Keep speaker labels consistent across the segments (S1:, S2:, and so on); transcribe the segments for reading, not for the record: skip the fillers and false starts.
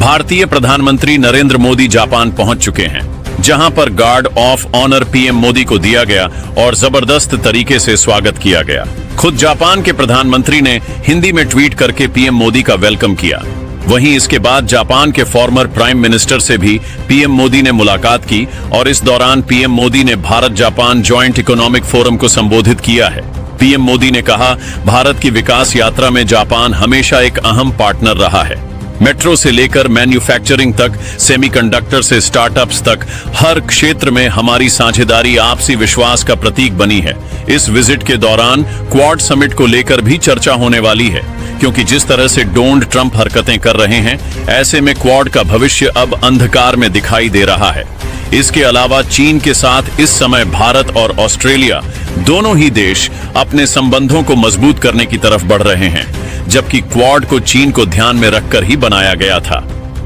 S1: भारतीय प्रधानमंत्री नरेंद्र मोदी जापान पहुंच चुके हैं, जहां पर guard of honour PM Modi को दिया गया और जबरदस्त तरीके से स्वागत किया गया। खुद जापान के प्रधानमंत्री ने हिंदी में ट्वीट करके पीएम मोदी का वेलकम किया। वहीं इसके बाद जापान के फॉर्मर प्राइम मिनिस्टर से भी पीएम मोदी ने मुलाकात की और इस दौरान पीएम मोदी ने Bharat Japan joint economic forum को संबोधित किया है। पीएम मोदी ने कहा, भारत की विकास यात्रा में जापान हमेशा एक अहम पार्टनर रहा है। मेट्रो से लेकर मैन्युफैक्चरिंग तक, सेमीकंडक्टर से स्टार्टअप्स तक, हर क्षेत्र में हमारी साझेदारी आपसी विश्वास का प्रतीक बनी है। इस विजिट के दौरान क्वाड समिट को लेकर भी चर्चा होने वाली है, क्योंकि जिस तरह से डोनाल्ड ट्रंप हरकतें कर रहे हैं, ऐसे में क्वाड का भविष्य अब अंधकार में दिखाई दे रहा है। इसके अलावा चीन के साथ इस समय भारत और ऑस्ट्रेलिया दोनों ही देश अपने संबंधों को मजबूत करने की तरफ बढ़ रहे हैं, जबकि क्वाड को चीन को ध्यान में रखकर ही बनाया गया था।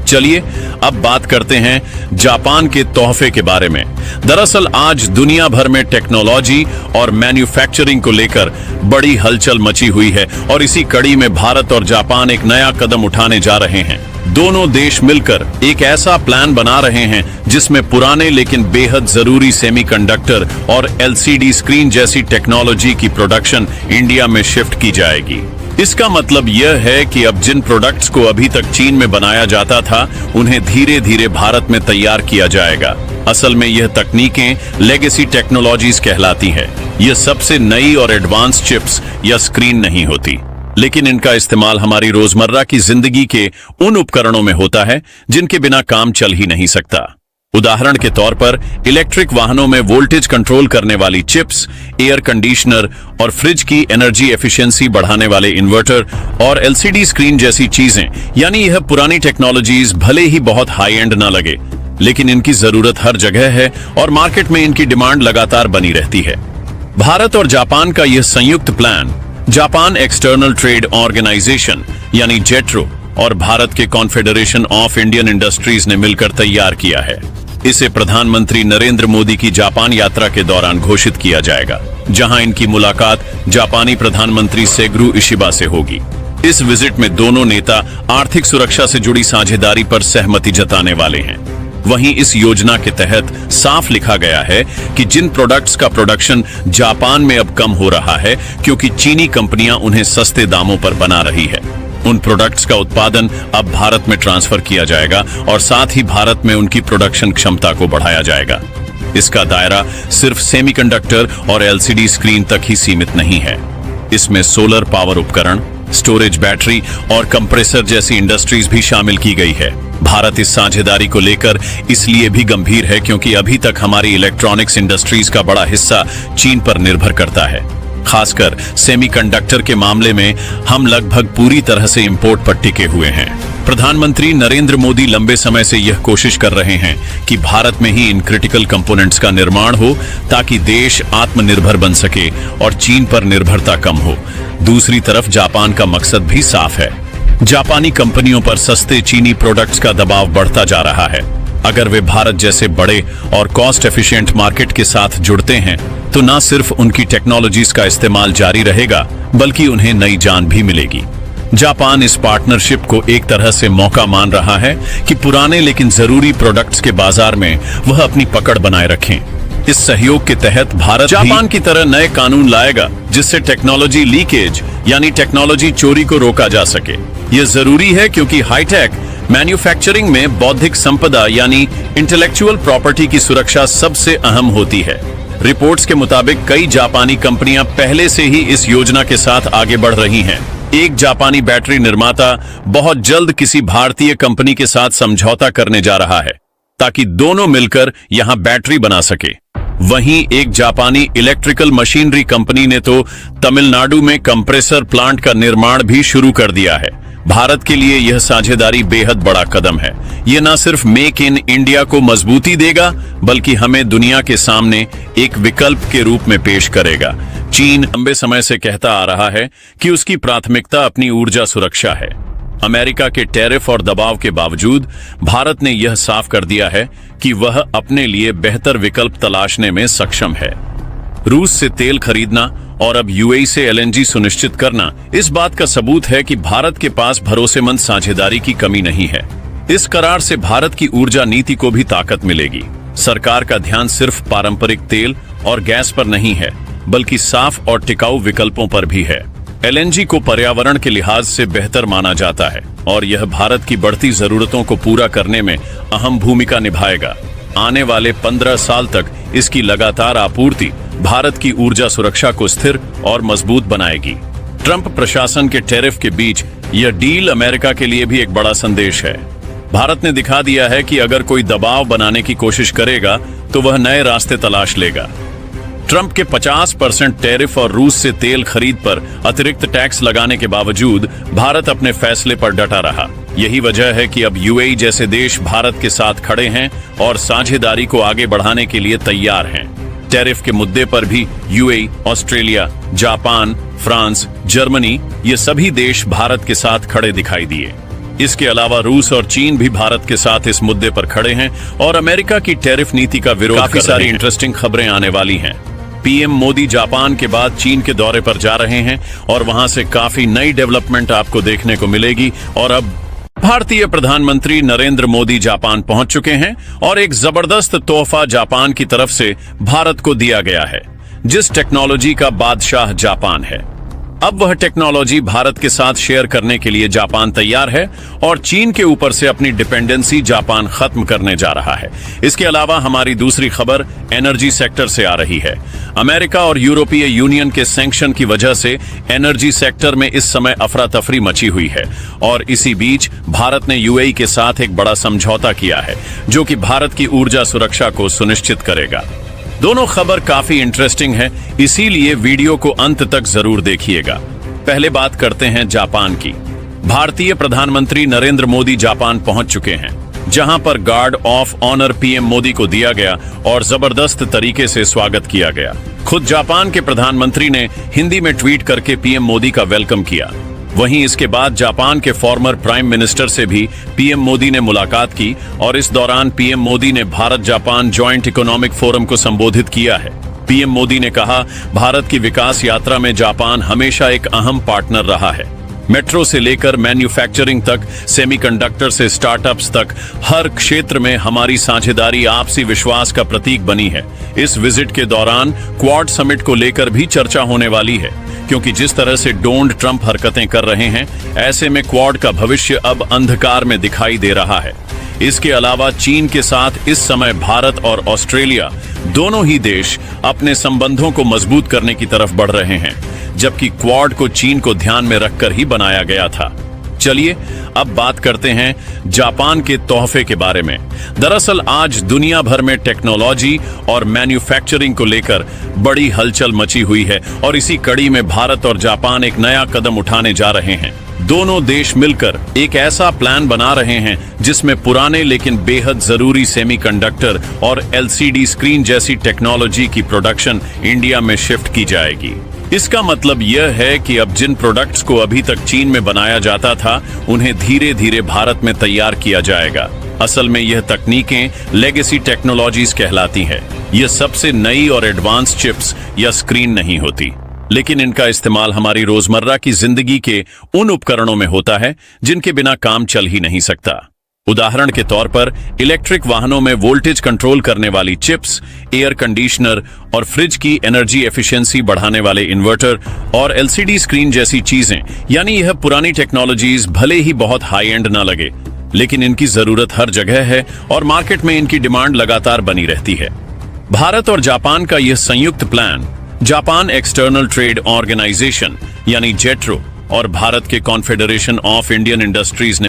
S1: चलिए अब बात करते हैं जापान के तोहफे के बारे में। दरअसल आज दुनिया भर में टेक्नोलॉजी और मैन्युफैक्चरिंग को लेकर बड़ी हलचल मची हुई है और इसी कड़ी में भारत और जापान एक नया कदम उठाने जा रहे हैं। दोनों देश मिलकर एक ऐसा प्लान बना रहे हैं जिसमें पुराने लेकिन बेहद जरूरी सेमीकंडक्टर और एलसीडी स्क्रीन जैसी टेक्नोलॉजी की प्रोडक्शन इंडिया में शिफ्ट की जाएगी। इसका मतलब यह है कि अब जिन प्रोडक्ट्स को अभी तक चीन में बनाया जाता था, उन्हें धीरे धीरे भारत में तैयार किया जाएगा। असल में यह तकनीकें लेगेसी टेक्नोलॉजीज कहलाती है। यह सबसे नई और एडवांस चिप्स या स्क्रीन नहीं होती, लेकिन इनका इस्तेमाल हमारी रोजमर्रा की जिंदगी के उन उपकरणों में होता है जिनके बिना काम चल ही नहीं सकता। उदाहरण के तौर पर इलेक्ट्रिक वाहनों में वोल्टेज कंट्रोल करने वाली चिप्स, एयर कंडीशनर और फ्रिज की एनर्जी एफिशिएंसी बढ़ाने वाले इन्वर्टर और एलसीडी स्क्रीन जैसी चीजें। यानी यह पुरानी टेक्नोलॉजीज भले ही बहुत हाई एंड न लगे, लेकिन इनकी जरूरत हर जगह है और मार्केट में इनकी डिमांड लगातार बनी रहती है। भारत और जापान का यह संयुक्त plan Japan external trade organisation यानी जेट्रो और भारत के कॉन्फेडरेशन ऑफ इंडियन इंडस्ट्रीज ने मिलकर तैयार किया है। इसे प्रधानमंत्री नरेंद्र मोदी की जापान यात्रा के दौरान घोषित किया जाएगा, जहां इनकी मुलाकात जापानी प्रधानमंत्री सेगरू इशिबा से होगी। इस विजिट में दोनों नेता आर्थिक सुरक्षा से जुड़ी साझेदारी पर सहमति जताने वाले हैं। वहीं इस योजना के तहत साफ लिखा गया है कि जिन प्रोडक्ट्स का प्रोडक्शन जापान में अब कम हो रहा है क्योंकि चीनी कंपनियां उन्हें सस्ते दामों पर बना रही है, उन प्रोडक्ट्स का उत्पादन अब भारत में ट्रांसफर किया जाएगा और साथ ही भारत में उनकी प्रोडक्शन क्षमता को बढ़ाया जाएगा। इसका दायरा सिर्फ सेमीकंडक्टर और एलसीडी स्क्रीन तक ही सीमित नहीं है। इसमें सोलर पावर उपकरण, स्टोरेज बैटरी और कंप्रेसर जैसी इंडस्ट्रीज भी शामिल की गई है। भारत इस साझेदारी को लेकर इसलिए भी गंभीर है क्योंकि अभी तक हमारी इलेक्ट्रॉनिक्स इंडस्ट्रीज का बड़ा हिस्सा चीन पर निर्भर करता है। खासकर सेमीकंडक्टर के मामले में हम लगभग पूरी तरह से इंपोर्ट पर टिके हुए हैं। प्रधानमंत्री नरेंद्र मोदी लंबे समय से यह कोशिश कर रहे हैं कि भारत में ही इन क्रिटिकल कंपोनेंट्स का निर्माण हो ताकि देश आत्मनिर्भर बन सके और चीन पर निर्भरता कम हो। दूसरी तरफ जापान का मकसद भी साफ है। जापानी कंपनियों पर सस्ते चीनी प्रोडक्ट्स का दबाव बढ़ता जा रहा है। अगर वे भारत जैसे बड़े और कॉस्ट एफिशिएंट मार्केट के साथ जुड़ते हैं तो न सिर्फ उनकी टेक्नोलॉजीज का इस्तेमाल जारी रहेगा, बल्कि उन्हें नई जान भी मिलेगी। जापान इस पार्टनरशिप को एक तरह से मौका मान रहा है कि पुराने लेकिन जरूरी प्रोडक्ट्स के बाजार में वह अपनी पकड़ बनाए रखें। इस सहयोग के तहत भारत जापान की तरह नए कानून लाएगा जिससे टेक्नोलॉजी लीकेज यानी टेक्नोलॉजी चोरी को रोका जा सके। यह जरूरी है क्योंकि हाईटेक मैन्युफैक्चरिंग में बौद्धिक संपदा यानी इंटेलेक्चुअल प्रॉपर्टी की सुरक्षा सबसे अहम होती है। रिपोर्ट्स के मुताबिक कई जापानी कंपनियां पहले से ही इस योजना के साथ आगे बढ़ रही हैं। एक जापानी बैटरी निर्माता बहुत जल्द किसी भारतीय कंपनी के साथ समझौता करने जा रहा है ताकि दोनों मिलकर यहां बैटरी बना सके। वहीं एक जापानी इलेक्ट्रिकल मशीनरी कंपनी ने तो तमिलनाडु में कंप्रेसर प्लांट का निर्माण भी शुरू कर दिया है। भारत के लिए यह साझेदारी बेहद बड़ा कदम है। यह न सिर्फ मेक इन इंडिया को मजबूती देगा, बल्कि हमें दुनिया के सामने एक विकल्प के रूप में पेश करेगा। चीन लंबे समय से कहता आ रहा है कि उसकी प्राथमिकता अपनी ऊर्जा सुरक्षा है। अमेरिका के टैरिफ और दबाव के बावजूद भारत ने यह साफ कर दिया है कि वह अपने लिए बेहतर विकल्प तलाशने में सक्षम है। रूस से तेल खरीदना और अब यूएई से एलएनजी सुनिश्चित करना इस बात का सबूत है कि भारत के पास भरोसेमंद साझेदारी की कमी नहीं है। इस करार से भारत की ऊर्जा नीति को भी ताकत मिलेगी। सरकार का ध्यान सिर्फ पारंपरिक तेल और गैस पर नहीं है, बल्कि साफ और टिकाऊ विकल्पों पर भी है। एलएनजी को पर्यावरण के लिहाज से बेहतर माना जाता है और यह भारत की बढ़ती जरूरतों को पूरा करने में अहम भूमिका निभाएगा। आने वाले 15 साल तक इसकी लगातार आपूर्ति भारत की ऊर्जा सुरक्षा को स्थिर और मजबूत बनाएगी। ट्रंप प्रशासन के टैरिफ के बीच यह डील अमेरिका के लिए भी एक बड़ा संदेश है। भारत ने दिखा दिया है कि अगर कोई दबाव बनाने की कोशिश करेगा तो वह नए रास्ते तलाश लेगा। ट्रंप के 50% टैरिफ और रूस से तेल खरीद पर अतिरिक्त टैक्स लगाने के बावजूद भारत अपने फैसले पर डटा रहा। यही वजह है कि अब यूएई जैसे देश भारत के साथ खड़े हैं और साझेदारी को आगे बढ़ाने के लिए तैयार हैं। टैरिफ के मुद्दे पर भी UAE, Australia, Japan, France, Germany ये सभी देश भारत के साथ खड़े दिखाई दिए। इसके अलावा रूस और चीन भी भारत के साथ इस मुद्दे पर खड़े हैं और अमेरिका की टैरिफ नीति का विरोध। काफी सारी इंटरेस्टिंग खबरें आने वाली हैं। पीएम मोदी जापान के बाद चीन के दौरे पर जा रहे हैं और वहां से काफी नई डेवलपमेंट आपको देखने को मिलेगी। और अब भारतीय प्रधानमंत्री नरेंद्र मोदी जापान पहुंच चुके हैं और एक जबरदस्त तोहफा जापान की तरफ से भारत को दिया गया है, जिस टेक्नोलॉजी का बादशाह जापान है। अब वह टेक्नोलॉजी भारत के साथ शेयर करने के लिए जापान तैयार है और चीन के ऊपर से अपनी डिपेंडेंसी जापान खत्म करने जा रहा है। इसके अलावा हमारी दूसरी खबर एनर्जी सेक्टर से आ रही है। अमेरिका और यूरोपीय यूनियन के सैंक्शन की वजह से एनर्जी सेक्टर में इस समय अफरा तफरी मची हुई है और इसी बीच भारत ने यूएई के साथ एक बड़ा समझौता किया है, जो कि भारत की ऊर्जा सुरक्षा को सुनिश्चित करेगा। दोनों खबर काफी इंटरेस्टिंग है, इसीलिए वीडियो को अंत तक जरूर देखिएगा। पहले बात करते हैं जापान की। भारतीय प्रधानमंत्री नरेंद्र मोदी जापान पहुंच चुके हैं, जहां पर guard of honour PM Modi को दिया गया और जबरदस्त तरीके से स्वागत किया गया। खुद जापान के प्रधानमंत्री ने हिंदी में ट्वीट करके पीएम मोदी का वेलकम किया। वहीं इसके बाद जापान के फॉर्मर प्राइम मिनिस्टर से भी पीएम मोदी ने मुलाकात की और इस दौरान पीएम मोदी ने Bharat Japan joint economic forum को संबोधित किया है। पीएम मोदी ने कहा, भारत की विकास यात्रा में जापान हमेशा एक अहम पार्टनर रहा है। मेट्रो से लेकर मैन्युफैक्चरिंग तक, सेमीकंडक्टर से स्टार्टअप्स तक, हर क्षेत्र में हमारी साझेदारी आपसी विश्वास का प्रतीक बनी है। इस विजिट के दौरान क्वाड समिट को लेकर भी चर्चा होने वाली है, क्योंकि जिस तरह से डोनाल्ड ट्रंप हरकतें कर रहे हैं, ऐसे में क्वाड का भविष्य अब अंधकार में दिखाई दे रहा है। इसके अलावा चीन के साथ इस समय भारत और ऑस्ट्रेलिया दोनों ही देश अपने संबंधों को मजबूत करने की तरफ बढ़ रहे हैं, जबकि क्वाड को चीन को ध्यान में रखकर ही बनाया गया था। चलिए अब बात करते हैं जापान के तोहफे के बारे में। दरअसल आज दुनिया भर में टेक्नोलॉजी और मैन्युफैक्चरिंग को लेकर बड़ी हलचल मची हुई है और इसी कड़ी में भारत और जापान एक नया कदम उठाने जा रहे हैं। दोनों देश मिलकर एक ऐसा प्लान बना रहे हैं जिसमें पुराने लेकिन बेहद जरूरी सेमीकंडक्टर और एलसीडी स्क्रीन जैसी टेक्नोलॉजी की प्रोडक्शन इंडिया में शिफ्ट की जाएगी। इसका मतलब यह है कि अब जिन प्रोडक्ट्स को अभी तक चीन में बनाया जाता था, उन्हें धीरे धीरे भारत में तैयार किया जाएगा। असल में यह तकनीकें लेगेसी टेक्नोलॉजीज कहलाती हैं। यह सबसे नई और एडवांस चिप्स या स्क्रीन नहीं होती, लेकिन इनका इस्तेमाल हमारी रोजमर्रा की जिंदगी के उन उपकरणों में होता है जिनके बिना काम चल ही नहीं सकता। उदाहरण के तौर पर इलेक्ट्रिक वाहनों में वोल्टेज कंट्रोल करने वाली चिप्स, एयर कंडीशनर और फ्रिज की एनर्जी एफिशिएंसी बढ़ाने वाले इन्वर्टर और एलसीडी स्क्रीन जैसी चीजें। यानी यह पुरानी टेक्नोलॉजीज भले ही बहुत हाई एंड ना लगे, लेकिन इनकी जरूरत हर जगह है और मार्केट में इनकी डिमांड लगातार बनी रहती है। भारत और जापान का यह संयुक्त plan Japan external trade organisation यानी जेट्रो और भारत के कॉन्फेडरेशन ऑफ इंडियन इंडस्ट्रीज ने